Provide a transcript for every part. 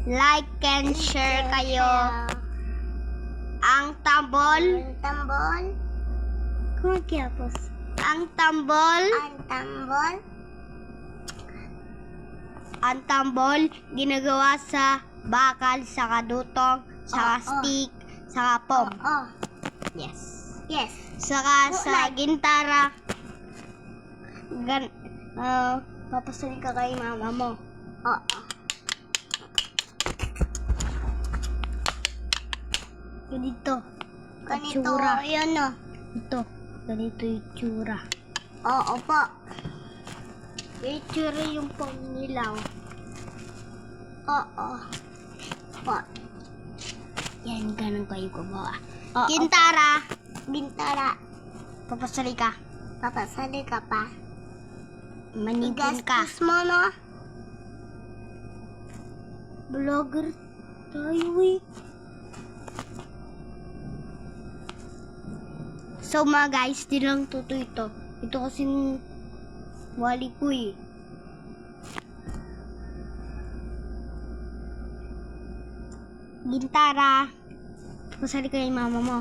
like and share kayo. Ang tambol. Ang tambol. Kumakyapos. Ang tambol. Ang tambol. Ang tambol ginagawa sa bakal, sa kadutong, sa stick, sa pom. Yes. Yes. Saka sa Like. gintara. Papasarin ka kay mama mo. Oo. Ganito. Ganito. Itsura. Yan o. Ito. Ganito yung tsura. Oo po. Yung tsura yung pangilaw. Oo. Po. Yan, ganun kayo gumawa. Oo, Gintara. Bintara. Papasali ka. Papasali ka pa. Manipon ka. Gastos mo no? Vlogger tayo eh. So mga guys, di lang tuto ito. Ito kasing wali ko eh. Gintara. Pasali ka yung mama mo.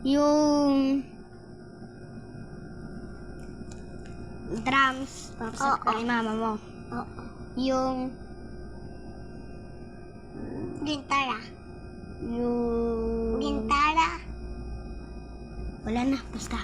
Yung drums. Papasali ka yung mama mo. Oo. Yung Gintara. yung Gintara. wala na, basta.